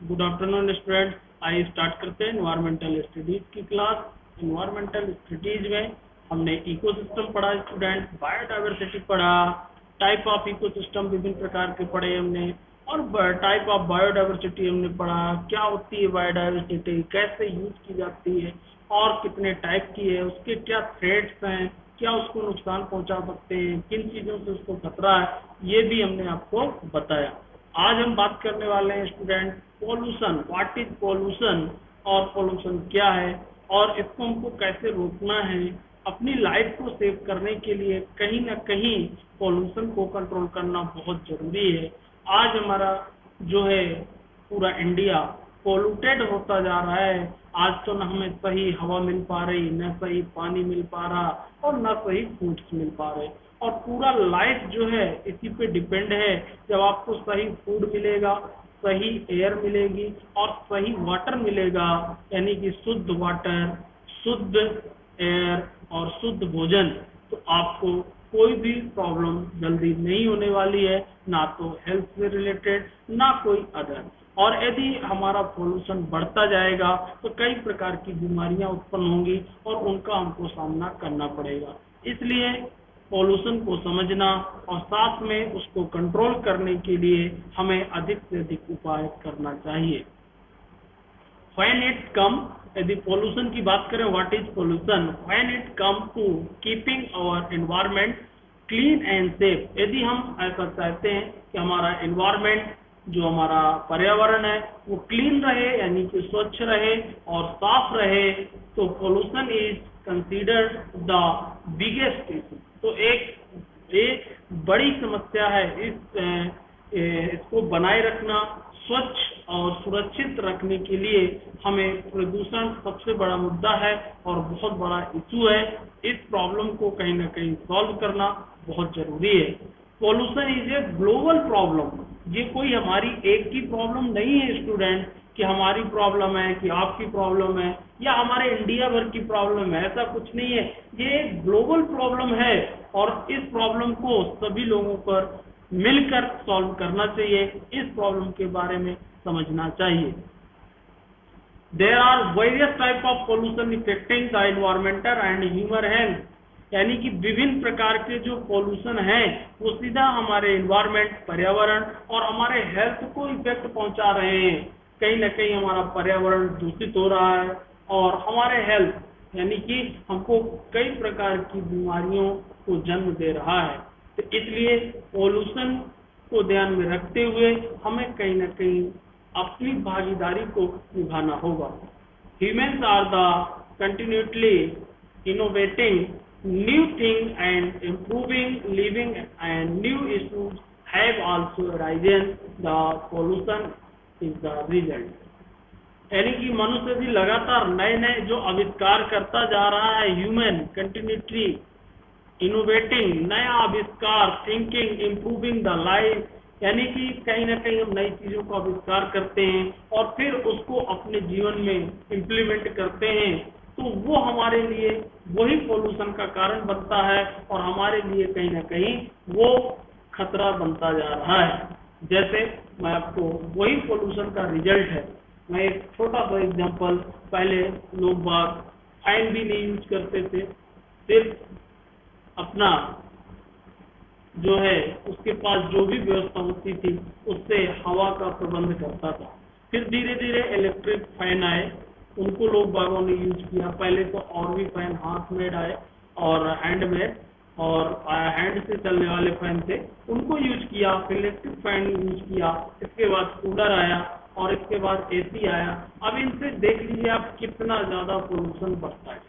Good afternoon student. आइए start करते हैं एनवायरमेंटल स्टडीज की क्लास। एनवायरमेंटल स्टडीज में हमने इकोसिस्टम पढ़ा स्टूडेंट, बायोडाइवर्सिटी पढ़ा, टाइप ऑफ इकोसिस्टम विभिन्न प्रकार के पढ़े हमने, और टाइप ऑफ बायोडाइवर्सिटी हमने पढ़ा। क्या होती है बायोडाइवर्सिटी, कैसे यूज की जाती है और कितने टाइप की है, उसके क्या थ्रेट्स हैं, क्या उसको नुकसान पहुंचा सकते हैं, किन चीज़ों से उसको खतरा है, ये भी हमने आपको बताया। आज हम बात करने वाले हैं student pollution. What is pollution और पोल्यूशन क्या है और इसको हमको कैसे रोकना है। अपनी लाइफ को सेव करने के लिए कहीं ना कहीं पोल्यूशन को कंट्रोल करना बहुत जरूरी है। आज हमारा जो है पूरा इंडिया पोल्यूटेड होता जा रहा है। आज तो न हमें सही हवा मिल पा रही, न सही पानी मिल पा रहा और न सही फूड्स मिल पा रहे, और पूरा लाइफ जो है इसी पे डिपेंड है। जब आपको सही फूड मिलेगा, सही एयर मिलेगी और सही वाटर मिलेगा, यानी कि शुद्ध वाटर, शुद्ध एयर और शुद्ध भोजन, तो आपको कोई भी प्रॉब्लम जल्दी नहीं होने वाली है, ना तो हेल्थ से रिलेटेड ना कोई अदर। और यदि हमारा पोल्यूशन बढ़ता जाएगा तो कई प्रकार की बीमारियां उत्पन्न होंगी और उनका हमको सामना करना पड़ेगा। इसलिए पोल्यूशन को समझना और साथ में उसको कंट्रोल करने के लिए हमें अधिक से अधिक उपाय करना चाहिए। When it come, यदि पोल्यूशन की बात करें, what is pollution, when it come to keeping our environment clean and safe. यदि हम ऐसा चाहते हैं कि हमारा एनवायरमेंट, जो हमारा पर्यावरण है, वो क्लीन रहे यानी कि स्वच्छ रहे और साफ रहे, तो pollution is considered the biggest issue. तो एक बड़ी समस्या है। इसको बनाए रखना, स्वच्छ और सुरक्षित रखने के लिए हमें प्रदूषण सबसे बड़ा मुद्दा है और बहुत बड़ा इशू है। इस प्रॉब्लम को कहीं ना कहीं सॉल्व करना बहुत जरूरी है। Pollution is a global problem. ये कोई हमारी एक की प्रॉब्लम नहीं है स्टूडेंट, कि हमारी प्रॉब्लम है, कि आपकी प्रॉब्लम है, या हमारे इंडिया भर की प्रॉब्लम है, ऐसा कुछ नहीं है। ये एक ग्लोबल प्रॉब्लम है और इस प्रॉब्लम को सभी लोगों पर मिलकर सॉल्व करना चाहिए। इस प्रॉब्लम के बारे में समझना चाहिए। There are various type of pollution affecting the environmental and human health, यानी कि विभिन्न प्रकार के जो पोल्यूशन है वो सीधा हमारे एनवायरमेंट, पर्यावरण और हमारे हेल्थ को इफेक्ट पहुंचा रहे हैं। कहीं ना कहीं हमारा पर्यावरण दूषित हो रहा है और हमारे हेल्थ यानी कि हमको कई प्रकार की बीमारियों को जन्म दे रहा है। तो इसलिए पोल्यूशन को ध्यान में रखते हुए हमें कहीं ना कहीं अपनी भागीदारी को निभाना होगा। Humans are the continually innovating new things and improving living, and new issues have also arisen. The pollution is the result. यानी कि मनुष्य भी लगातार नए नए जो आविष्कार करता जा रहा है। ह्यूमन कंटिन्यूटी इनोवेटिंग, नया आविष्कार, थिंकिंग, इम्प्रूविंग द लाइफ, यानी कि कहीं ना कहीं हम नई चीजों का आविष्कार करते हैं और फिर उसको अपने जीवन में इम्प्लीमेंट करते हैं, तो वो हमारे लिए वही पोल्यूशन का कारण बनता है और हमारे लिए कहीं ना कहीं वो खतरा बनता जा रहा है। जैसे मैं आपको वही पोल्यूशन का रिजल्ट है, मैं एक छोटा सा एग्जांपल, पहले लोग बाग फैन भी नहीं यूज करते थे, सिर्फ अपना जो है उसके पास जो भी व्यवस्था होती थी उससे हवा का प्रबंध करता था। फिर धीरे धीरे इलेक्ट्रिक फैन आए, उनको लोग बागों ने यूज किया। पहले तो और भी फैन हाथ मेड आए और हैंडमेड और हैंड से चलने वाले फैन थे, उनको यूज किया। फिर इलेक्ट्रिक फैन यूज किया, इसके बाद कूलर आया और इसके बाद एसी आया। अब इनसे देख लीजिए आप कितना ज्यादा पोल्यूशन बढ़ता है।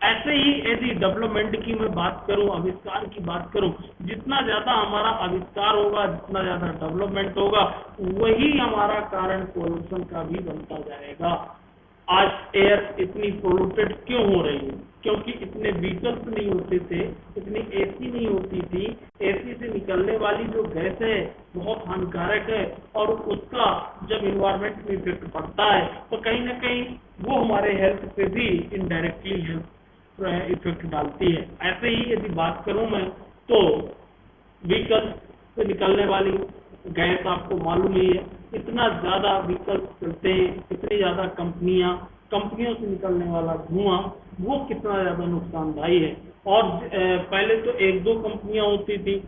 ऐसे ही यदि डेवलपमेंट की मैं बात करूं, आविष्कार की बात करूं, जितना ज्यादा हमारा आविष्कार होगा, जितना ज्यादा डेवलपमेंट होगा, वही हमारा कारण पोल्यूशन का भी बनता जाएगा। आज एयर इतनी पोल्यूटेड क्यों हो रही है? क्योंकि इतने व्हीकल्स नहीं होते थे, इतनी एसी नहीं होती थी। एसी से निकलने वाली जो गैस है बहुत हानिकारक है और उसका जब इन्वायरमेंट में इफेक्ट पड़ता है तो कहीं ना कहीं वो हमारे हेल्थ पे भी इनडायरेक्टली हेल्थ इफेक्ट डालती है। ऐसे ही यदि बात करूं मैं, तो व्हीकल से निकलने वाली गैस आपको मालूम ही है, इतना ज़्यादा व्हीकल चलते हैं, इतनी ज़्यादा कंपनियों से निकलने वाला धुआं वो कितना ज़्यादा नुकसानदायी है। और पहले तो एक दो कंपनियां होती थी,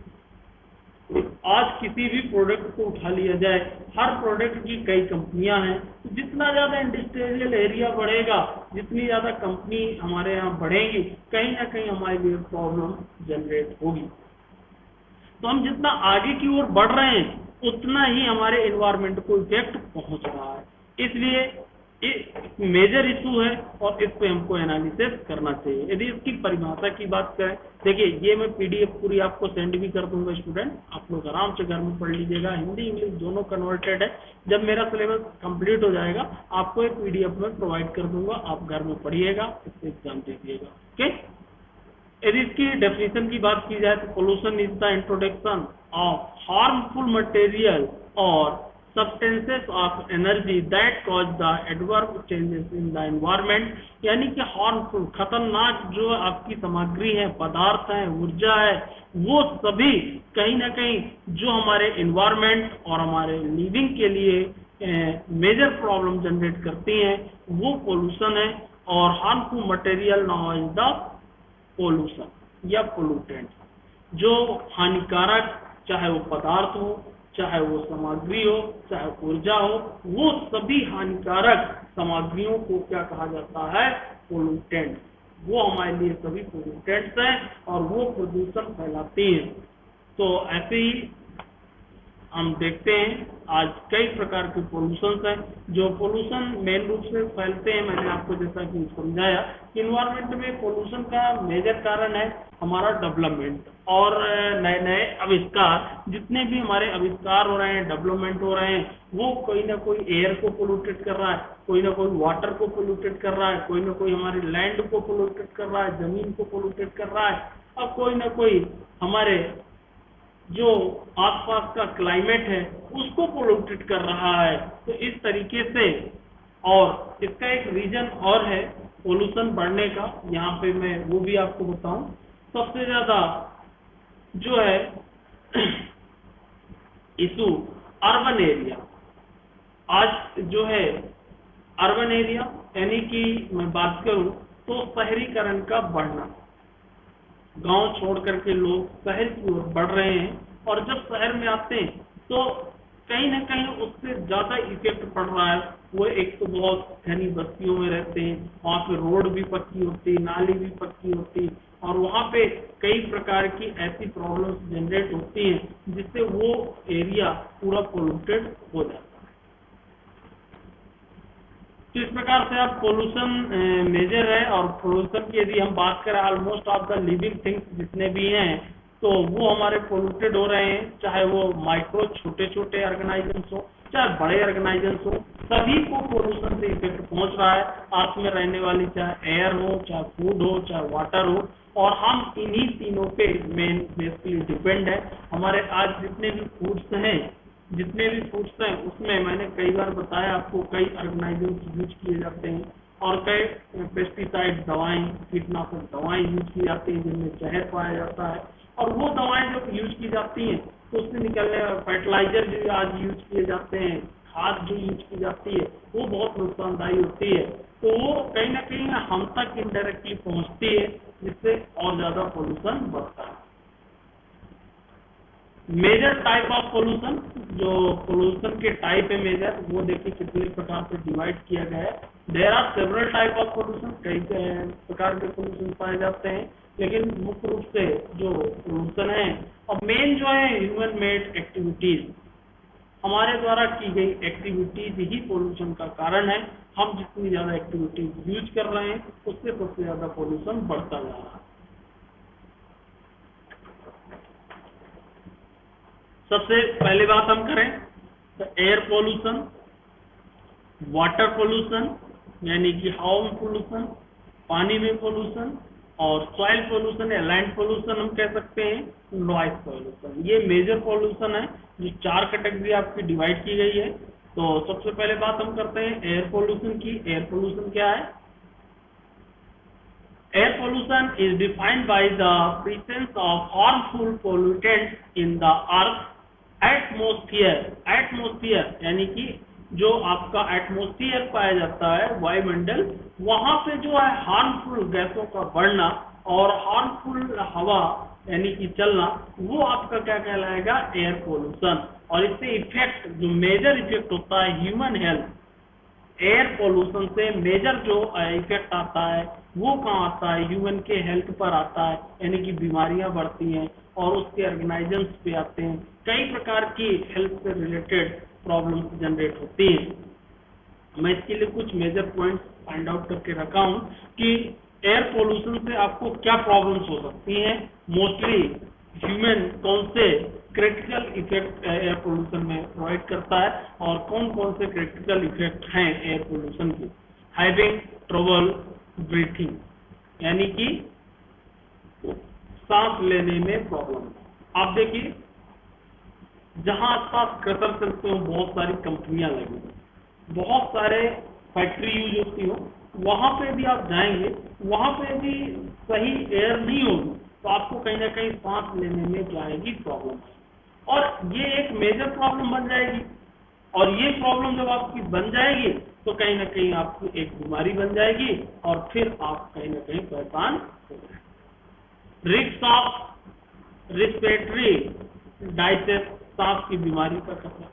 आज किसी भी प्रोडक्ट को उठा लिया जाए, हर प्रोडक्ट की कई कंपनियां हैं। तो जितना ज़्यादा इंडस्ट्रियल एरिया बढ़ेगा, जितनी ज़्यादा कंपनी हमारे यहाँ बढ़ेंगी, कहीं ना कहीं हमारे लिए प्रॉब्लम जनरेट होगी। तो हम जितना आगे की ओर बढ़ रहे हैं उतना ही हमारे एनवायरनमेंट को इफेक्ट पहुंच रहा है। इसलिए मेजर इशू है और इस पे हमको एनालिसिस करना चाहिए। यदि इसकी परिभाषा की बात करें, देखिए ये मैं पीडीएफ पूरी आपको सेंड भी कर दूंगा स्टूडेंट, आप लोग आराम से घर में पढ़ लीजिएगा, हिंदी इंग्लिश दोनों कन्वर्टेड है। जब मेरा सिलेबस कंप्लीट हो जाएगा आपको एक पीडीएफ में प्रोवाइड कर दूंगा, आप घर में पढ़िएगा, इससे एग्जाम दीजिएगा। ओके, यदि इसकी डेफिनेशन की बात की जाए तो pollution is the introduction of harmful material और substances of energy that cause the adverse changes in the environment, यानी कि हार्मफुल खतरनाक जो आपकी सामग्री है, पदार्थ है, ऊर्जा है, वो सभी कहीं ना कहीं जो हमारे एनवायरनमेंट और हमारे लिविंग के लिए मेजर प्रॉब्लम जनरेट करती हैं वो पोल्यूशन है। और harmful material now is the pollution या पोल्यूटेंट, जो हानिकारक, चाहे वो पदार्थ हो, चाहे वो सामग्री हो, चाहे ऊर्जा हो, वो सभी हानिकारक सामग्रियों को क्या कहा जाता है? पोल्यूटेंट। वो हमारे लिए सभी पोल्यूटेंट्स हैं और वो प्रदूषण फैलाती हैं। तो ऐसे ही हम देखते हैं आज कई प्रकार के पोल्यूशन हैं। जो पोल्यूशन मेन रूप से फैलते हैं, मैंने आपको जैसा कि समझाया, इन्वायरमेंट में पोल्यूशन का मेजर कारण है हमारा डेवलपमेंट और नए नए आविष्कार। जितने भी हमारे आविष्कार हो रहे हैं, डेवलपमेंट हो रहे हैं, वो कोई ना कोई एयर को पोल्यूटेड कर रहा है, कोई ना कोई वाटर को पोल्यूटेड कर रहा है, कोई ना कोई हमारी लैंड को पोल्यूटेड कर रहा है, जमीन को पोल्यूटेड कर रहा है, और कोई ना कोई हमारे जो आसपास का क्लाइमेट है उसको पोल्यूटेड कर रहा है। तो इस तरीके से, और इसका एक रीजन और है पोल्यूशन बढ़ने का, यहाँ पे मैं वो भी आपको बताऊं। सबसे ज्यादा जो है इशू अर्बन एरिया, आज जो है अर्बन एरिया, यानी कि मैं बात करूं तो शहरीकरण का बढ़ना, गांव छोड़ करके लोग शहर की ओर बढ़ रहे हैं, और जब शहर में आते हैं तो कहीं ना कहीं उससे ज्यादा इफेक्ट पड़ रहा है। वो एक तो बहुत घनी बस्तियों में रहते हैं, वहाँ पे रोड भी पक्की होती, नाली भी पक्की होती, और वहाँ पे कई प्रकार की ऐसी प्रॉब्लम्स जनरेट होती हैं जिससे वो एरिया पूरा पोल्यूटेड हो जाता है। तो इस प्रकार से आप पोल्यूशन मेजर है। और पोल्यूशन की यदि हम बात करें, almost of the living things जितने भी हैं तो वो हमारे पोल्यूटेड हो रहे हैं, चाहे वो माइक्रो छोटे छोटे ऑर्गेनाइजम्स हो, चाहे बड़े ऑर्गेनाइजम्स हो, सभी को पोल्यूशन से इफेक्ट पहुंच रहा है। अर्थ में रहने वाली चाहे एयर हो, चाहे फूड हो, चाहे वाटर हो, और हम इन्हीं तीनों पे मेन बेसिकली डिपेंड है। हमारे आज जितने भी फूड्स हैं उसमें मैंने कई बार बताया आपको, कई ऑर्गेनाइजम्स यूज किए जाते हैं, और कई पेस्टिसाइड दवाएं, कीटनाशक दवाएं यूज की जाती हैं जिनमें जहर पाया जाता है। और वो दवाएं जब यूज की जाती हैं तो उससे निकलने फर्टिलाइजर जो आज यूज किए जाते हैं, खाद जो यूज की जाती है, वो बहुत नुकसानदायी होती है। तो वो कहीं ना कहीं हम तक इनडायरेक्टली पहुंचती है, जिससे और ज्यादा पोल्यूशन बढ़ता है। मेजर टाइप ऑफ पोल्यूशन, जो पोल्यूशन के टाइप है मेजर, वो देखिए कितने प्रकार से डिवाइड किया गया है। There are several type of pollution, कई प्रकार के पोल्यूशन पाए जाते हैं, लेकिन मुख्य रूप से जो पोल्यूशन है और मेन जो है ह्यूमन मेड एक्टिविटीज, हमारे द्वारा की गई एक्टिविटीज ही पोल्यूशन का कारण है। हम जितनी ज्यादा एक्टिविटीज यूज कर रहे हैं उससे सबसे ज्यादा पोल्यूशन बढ़ता जा रहा है। सबसे पहले बात हम करें तो एयर पोल्यूशन, वाटर पोल्यूशन यानी कि हवा में पोल्यूशन, पानी में पोल्यूशन, और सॉइल पोल्यूशन या लैंड पोल्यूशन हम कह सकते हैं, नॉइज पोल्यूशन। ये मेजर पोल्यूशन है जो 4 कैटेगरी आपकी डिवाइड की गई है। तो सबसे पहले बात हम करते हैं एयर पोल्यूशन की। एयर पोल्यूशन क्या है? Air pollution is defined by the presence of harmful pollutants in the earth atmosphere यानी कि जो आपका एटमोस्फियर पाया जाता है, वायुमंडल, वहां पे जो है हार्मफुल गैसों का बढ़ना और हार्मफुल हवा यानी कि चलना, वो आपका क्या कहलाएगा, एयर पोल्यूशन। और इससे इफेक्ट, जो मेजर इफेक्ट होता है ह्यूमन हेल्थ, एयर पोल्यूशन से मेजर जो इफेक्ट आता है वो कहाँ आता है, ह्यूमन के हेल्थ पर आता है, यानी कि बीमारियां बढ़ती हैं और उसके ऑर्गेनाइजम्स पे आते हैं, कई प्रकार की हेल्थ से रिलेटेड प्रॉब्लम्स जनरेट होती हैं। मैं इसके लिए कुछ मेजर पॉइंट्स फाइंड आउट करके रखा हूँ कि एयर पोल्यूशन से आपको क्या प्रॉब्लम्स हो सकती हैं। मोस्टली ह्यूमन कौन से क्रिटिकल इफेक्ट एयर पोल्यूशन में प्रोवाइड करता है और कौन कौन से क्रिटिकल इफेक्ट हैं एयर पोल्यूशन के। हैविंग ट्रबल ब्रीथिंग, यानी कि सांस लेने में प्रॉब्लम। आप देखिए, जहां आसपास कतर चलते हो, बहुत सारी कंपनियां लगी हैं, बहुत सारे फैक्ट्री यूज होती हो, वहां पे भी आप जाएंगे, वहां पे भी सही एयर नहीं होगी तो आपको कहीं ना कहीं सांस लेने में क्या आएगी, प्रॉब्लम। और ये एक मेजर प्रॉब्लम बन जाएगी, और ये प्रॉब्लम जब आपकी बन जाएगी तो कहीं ना कहीं आपकी एक बीमारी बन जाएगी और फिर आप कहीं ना कहीं परेशान हो जाएंगे। रिस्क ऑफ रिस्पिरेटरी डाइसेस, सांस की बीमारी का खतरा,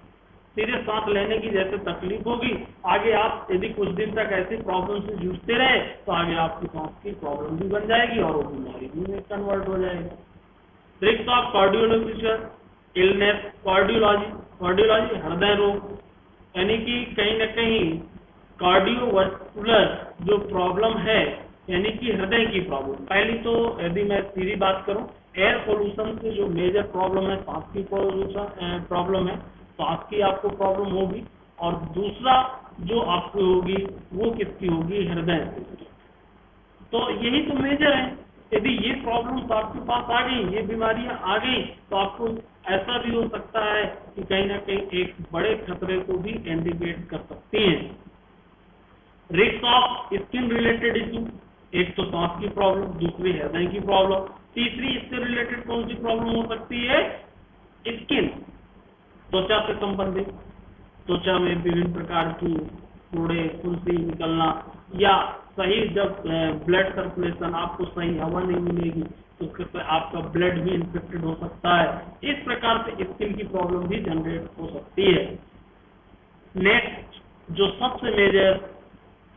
सीधे सांस लेने की जैसे तकलीफ होगी, आगे आप यदि कुछ दिन तक ऐसी प्रॉब्लम से जूझते रहे तो आगे आपकी सांस की प्रॉब्लम भी बन जाएगी और वो बीमारी भी कन्वर्ट हो जाएगी। Risk of cardiological illness, cardiology हृदय रोग, यानी कि कहीं ना कहीं कार्डियोवास्कुलर जो प्रॉब्लम है, यानी कि हृदय की प्रॉब्लम। पहली तो यदि मैं सीधी बात करूं, एयर पोल्यूशन से जो मेजर प्रॉब्लम है सांस की प्रॉब्लम है, सांस की आपको प्रॉब्लम होगी, और दूसरा जो आपको होगी वो किसकी होगी, हृदय से। तो यही तो मेजर है। यदि ये प्रॉब्लम आपके पास आ गई, ये बीमारियां आ गई, तो आपको ऐसा भी हो सकता है कि कहीं ना कहीं एक बड़े खतरे को भी इंडिकेट कर सकती हैं। Risk of skin related issue, एक तो सांस की प्रॉब्लम, दूसरी हृदय की प्रॉब्लम, तीसरी इससे रिलेटेड कौन सी प्रॉब्लम हो सकती है, स्किन, त्वचा से संबंधित, त्वचा में विभिन्न प्रकार की फोड़े फुंसी निकलना, या सही जब ब्लड सर्कुलेशन, आपको सही हवा नहीं मिलेगी तो उससे आपका ब्लड भी इन्फेक्टेड हो सकता है। इस प्रकार से स्किन की प्रॉब्लम भी जनरेट हो सकती है। नेक्स्ट जो सबसे मेजर,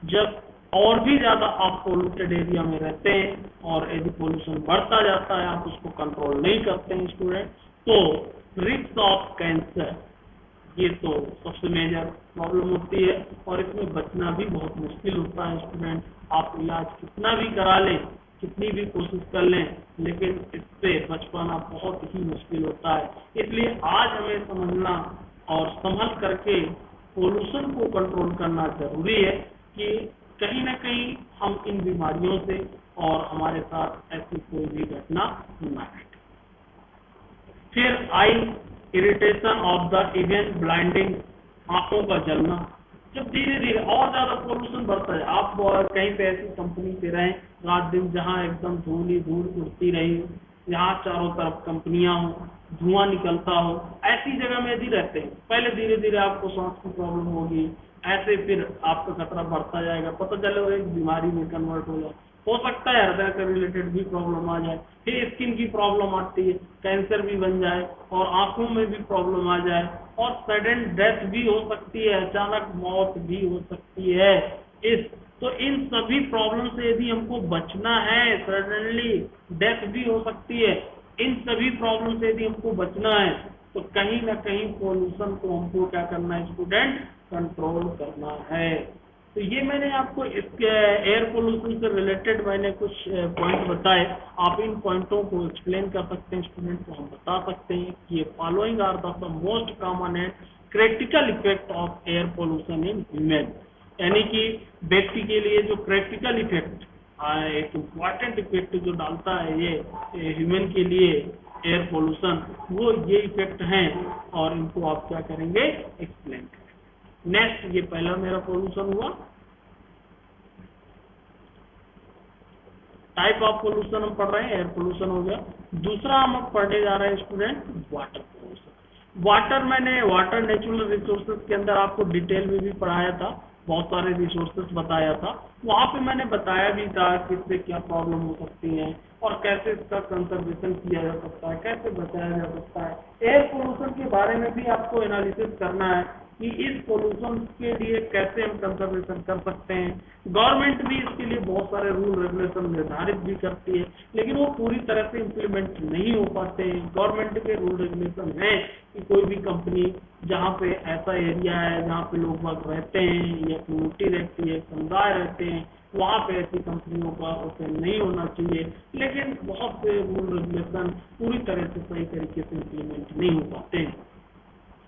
जब और भी ज्यादा आप पोल्यूटेड एरिया में रहते हैं और यदि पोल्यूशन बढ़ता जाता है, आप उसको कंट्रोल नहीं करते हैं स्टूडेंट, तो रिस्क ऑफ कैंसर, ये तो सबसे मेजर प्रॉब्लम होती है और इसमें बचना भी बहुत मुश्किल होता है स्टूडेंट। आप इलाज कितना भी करा लें, कितनी भी कोशिश कर लें, लेकिन इससे बच पाना बहुत ही मुश्किल होता है। इसलिए आज हमें समझना और संभल करके पोल्यूशन को कंट्रोल करना जरूरी है कि कहीं ना कहीं हम इन बीमारियों से और हमारे साथ ऐसी कोई भी घटना न घटे। फिर eye irritation of the even blinding, आंखों का जलना। जब धीरे धीरे और ज्यादा पोल्यूशन बढ़ता है, आप कहीं पे ऐसी कंपनी पे रहें रात दिन, जहाँ एकदम धूल ही धूल उड़ती रही, यहाँ चारों तरफ कंपनियां हो, धुआं निकलता हो, ऐसी जगह में यदि रहते हैं, पहले धीरे धीरे आपको सांस की प्रॉब्लम होगी, ऐसे फिर आपका खतरा बढ़ता जाएगा, पता चलेगा एक बीमारी में कन्वर्ट हो जाए, हो सकता है हृदय से रिलेटेड भी प्रॉब्लम आ जाए, फिर स्किन की प्रॉब्लम आती है, कैंसर भी बन जाए और आंखों में भी प्रॉब्लम आ जाए और सडन डेथ भी हो सकती है, अचानक मौत भी हो सकती है। इस तो इन सभी प्रॉब्लम से यदि हमको बचना है, सडनली डेथ भी हो सकती है, इन सभी प्रॉब्लम से यदि हमको बचना है तो कहीं ना कहीं पोल्यूशन को हमको क्या करना है स्टूडेंट, कंट्रोल करना है। तो ये मैंने आपको इसके एयर पोल्यूशन से रिलेटेड मैंने कुछ पॉइंट बताए, आप इन पॉइंटों को एक्सप्लेन कर सकते हैं स्टूडेंट को। हम बता सकते हैं कि ये following are the most common and critical effect of air pollution in human, यानी कि व्यक्ति के लिए जो क्रिटिकल इफेक्ट, एक इम्पॉर्टेंट इफेक्ट जो डालता है ये ह्यूमन के लिए एयर पोल्यूशन, वो ये इफेक्ट हैं और इनको आप क्या करेंगे, एक्सप्लेन करेंगे। नेक्स्ट, ये पहला मेरा पोल्यूशन हुआ, टाइप ऑफ पोल्यूशन हम पढ़ रहे हैं, एयर पोल्यूशन हो गया। दूसरा हम अब पढ़ने जा रहे हैं स्टूडेंट, वाटर पोल्यूशन। वाटर, मैंने वाटर नेचुरल रिसोर्सेज के अंदर आपको डिटेल में भी पढ़ाया था, बहुत सारे रिसोर्सेज बताया था। वहाँ पे मैंने बताया भी था कि इससे क्या प्रॉब्लम हो सकती है और कैसे इसका कंजर्वेशन किया जा सकता है, कैसे बचाया जा सकता है। एयर पोल्यूशन के बारे में भी आपको एनालिसिस करना है कि इस पोल्यूशन के लिए कैसे हम कंजर्वेशन कर सकते हैं। गवर्नमेंट भी इसके लिए बहुत सारे रूल रेगुलेशन निर्धारित भी करती है, लेकिन वो पूरी तरह से इम्प्लीमेंट नहीं हो पाते हैं। गवर्नमेंट के रूल रेगुलेशन है कि कोई भी कंपनी जहाँ पे ऐसा एरिया है जहाँ पे लोग बाग रहते हैं या कम्युनिटी रहती है, समुदाय रहते हैं, वहाँ पे ऐसी कंपनियों का ओपन नहीं होना चाहिए। लेकिन बहुत से रूल रेगुलेशन पूरी तरह से सही तरीके से इम्प्लीमेंट नहीं हो पाते हैं।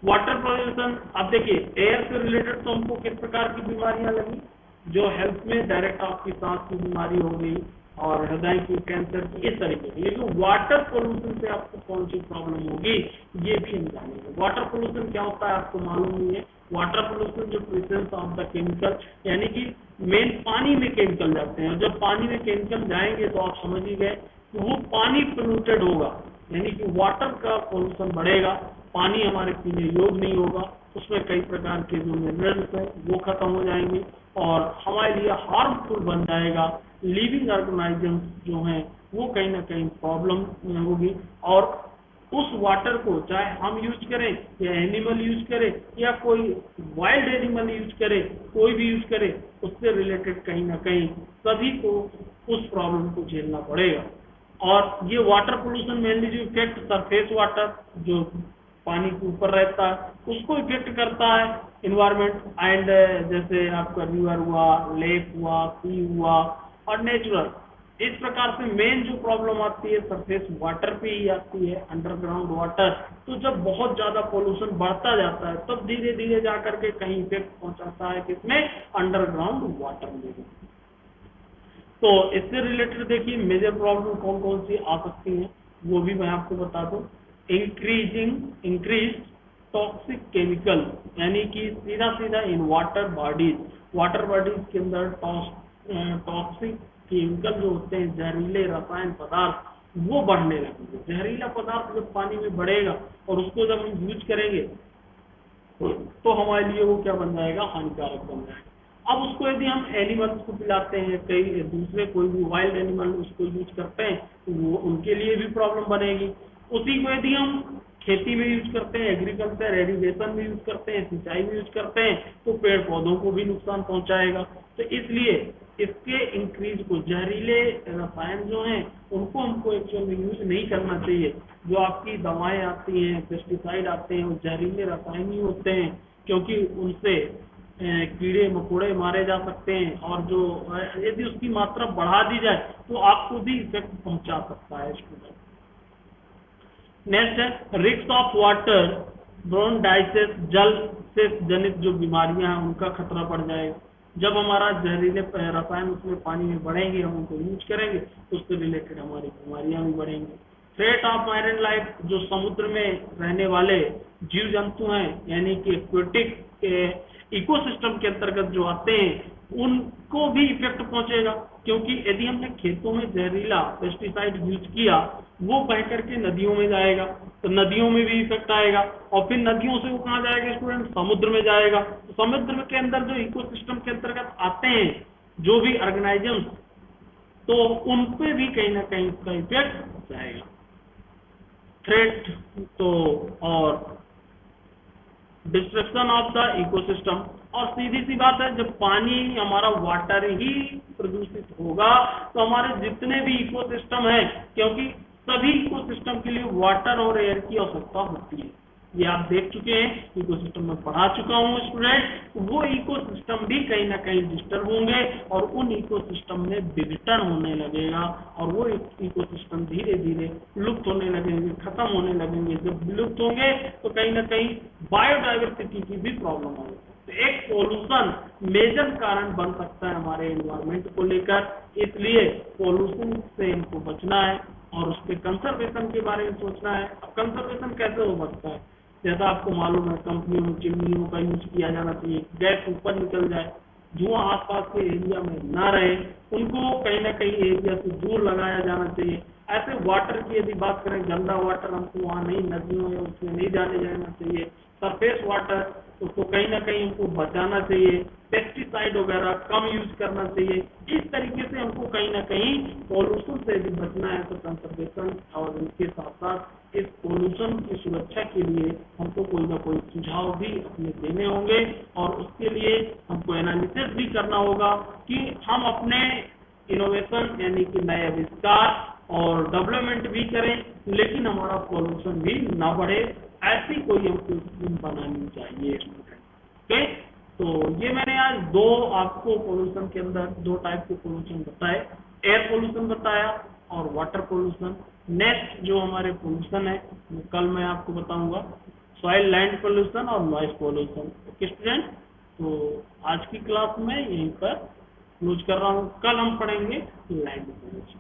वाटर पोल्यूशन, अब देखिए एयर से रिलेटेड तो हमको किस प्रकार की बीमारियां लगी, जो हेल्थ में डायरेक्ट आपकी सांस की बीमारी हो गई और हृदय की, कैंसर की, इस तरीके की। लेकिन वाटर पोल्यूशन से आपको कौन सी प्रॉब्लम होगी ये भी हम जानेंगे। वाटर पोल्यूशन क्या होता है आपको मालूम नहीं है। वाटर पोल्यूशन जो प्रेजेंस ऑफ द केमिकल, यानी कि मेन पानी में केमिकल जाते हैं, और जब पानी में केमिकल जाएंगे तो आप समझ ही गए कि वो पानी पोल्यूटेड होगा, यानी कि वाटर का पोल्यूशन बढ़ेगा, पानी हमारे पीने योग्य नहीं होगा, उसमें कई प्रकार के जो मिनरल्स हैं वो खत्म हो जाएंगे और हमारे लिए हार्मफुल बन जाएगा। लिविंग ऑर्गेनाइजम्स जो हैं वो कहीं ना कहीं प्रॉब्लम में होगी, और उस वाटर को चाहे हम यूज करें या एनिमल यूज करे या कोई वाइल्ड एनिमल यूज करे, कोई भी यूज करे, उससे रिलेटेड कहीं ना कहीं सभी को उस प्रॉब्लम को झेलना पड़ेगा। और ये वाटर पोल्यूशन मेनली जो इफेक्ट सरफेस वाटर जो पानी के ऊपर रहता है उसको इफेक्ट करता है इन्वायरमेंट, एंड जैसे आपका रिवर हुआ, लेक हुआ, सी हुआ और नेचुरल। इस प्रकार से मेन जो प्रॉब्लम आती है सरफेस वाटर पे ही आती है, अंडरग्राउंड वाटर। तो जब बहुत ज्यादा पोल्यूशन बढ़ता जाता है तब धीरे धीरे जाकर के कहीं इफेक्ट पहुंचाता है किसमें, अंडरग्राउंड वाटर में। तो इससे रिलेटेड देखिए मेजर प्रॉब्लम कौन कौन सी आ सकती हैं वो भी मैं आपको बता दूं। इंक्रीज टॉक्सिक केमिकल, यानी कि सीधा सीधा इन वाटर बॉडीज के अंदर टॉक्सिक केमिकल जो होते हैं, जहरीले रसायन पदार्थ, वो बढ़ने लगेंगे। जहरीला पदार्थ जब पानी में बढ़ेगा और उसको जब हम यूज करेंगे तो हमारे लिए वो क्या बन जाएगा, हानिकारक बन जाएगा। अब उसको यदि हम एनिमल्स को पिलाते हैं, कई दूसरे कोई भी वाइल्ड एनिमल उसको यूज करते हैं तो वो उनके लिए भी प्रॉब्लम बनेगी। उसी को यदि हम खेती में यूज करते हैं, एग्रीकल्चर एरिगेशन में यूज करते हैं, सिंचाई में यूज करते हैं, तो पेड़ पौधों को भी नुकसान पहुंचाएगा। तो इसलिए इसके इंक्रीज को, जहरीले रसायन जो हैं उनको हमको एक्चुअल में यूज नहीं करना चाहिए। जो आपकी दवाएं आती हैं, पेस्टिसाइड आते हैं, वो जहरीले रसायन ही होते हैं, क्योंकि उनसे कीड़े मकोड़े मारे जा सकते हैं, और जो यदि उसकी मात्रा बढ़ा दी जाए तो आपको भी इफेक्ट पहुंचा सकता है स्टूडेंट। नेक्स्ट है रिस्क ऑफ वाटर ब्रोनडाइसिस, जल से जनित जो बीमारियां हैं उनका खतरा बढ़ जाएगा। जब हमारा जहरीले रसायन उसमें पानी में बढ़ेंगे, हम उनको यूज करेंगे तो उससे रिलेटेड हमारी बीमारियां भी बढ़ेंगी। थ्रेट ऑफ मैरिन लाइफ, जो समुद्र में रहने वाले जीव जंतु हैं, यानी कि एक्वेटिक इकोसिस्टम के अंतर्गत जो आते हैं उनको भी इफेक्ट पहुंचेगा, क्योंकि यदि हमने खेतों में जहरीला पेस्टिसाइड यूज किया वो बह करके नदियों में जाएगा तो नदियों में भी इफेक्ट आएगा, और फिर नदियों से वो कहाँ जाएगा स्टूडेंट, समुद्र में जाएगा। तो समुद्र के अंदर जो इकोसिस्टम के अंतर्गत आते हैं जो भी ऑर्गेनाइजम्स, तो उन पे भी कहीं ना कहीं इसका इफेक्ट जाएगा। थ्रेट तो और डिस्ट्रक्शन ऑफ द इकोसिस्टम, और सीधी सी बात है जब पानी हमारा वाटर ही प्रदूषित होगा तो हमारे जितने भी इकोसिस्टम है, क्योंकि सभी इकोसिस्टम के लिए वाटर और एयर की आवश्यकता होती है, ये आप देख चुके हैं, इकोसिस्टम में पढ़ा चुका हूँ स्टूडेंट। वो इकोसिस्टम भी कहीं ना कहीं डिस्टर्ब होंगे और उन इकोसिस्टम में विघटन होने लगेगा, और वो इकोसिस्टम धीरे धीरे लुप्त होने लगेंगे, खत्म होने लगेंगे। जब विलुप्त होंगे तो कहीं ना कहीं बायोडाइवर्सिटी की भी प्रॉब्लम होगी। तो एक पोल्यूशन मेजर कारण बन सकता है हमारे एनवायरमेंट को लेकर, इसलिए पोल्यूशन से इनको बचना है और उसके कंजर्वेशन के बारे में सोचना है। अब कंजर्वेशन कैसे हो सकता है, जैसा आपको मालूम है कंपनियों में चिमनियों का यूज किया जाना चाहिए, गैस ऊपर निकल जाए, जो आसपास के एरिया में ना रहे उनको कहीं ना कहीं एरिया से दूर लगाया जाना चाहिए। ऐसे वाटर की यदि बात करें, गंदा वाटर हमको वहाँ नहीं, नदियों में उसमें नहीं जाने जाना चाहिए। सरफेस वाटर उसको कहीं ना कहीं हमको बचाना चाहिए। पेस्टिसाइड वगैरह कम यूज करना चाहिए। इस तरीके से हमको कहीं ना कहीं पॉल्यूशन से भी बचना है। तो कंजर्वेशन और इसके साथ साथ इस पॉल्यूशन की सुरक्षा के लिए हमको कोई ना कोई सुझाव भी अपने देने होंगे और उसके लिए हमको एनालिसिस भी करना होगा कि हम अपने इनोवेशन यानी कि नए आविष्कार और डेवलपमेंट भी करें, लेकिन हमारा पॉल्यूशन भी ना बढ़े। ऐसी कोई हमको स्कीम बनानी चाहिए स्टूडेंट। ओके, तो ये मैंने आज दो आपको पॉल्यूशन के अंदर दो टाइप के पॉल्यूशन बताए, एयर पॉल्यूशन बताया और वाटर पॉल्यूशन। नेक्स्ट जो हमारे पॉल्यूशन है कल मैं आपको बताऊंगा सॉइल लैंड पॉल्यूशन और नॉइज पॉल्यूशन। ओके स्टूडेंट, तो आज की क्लास में यहीं पर क्लोज कर रहा हूँ। कल हम पढ़ेंगे लैंड पॉल्यूशन।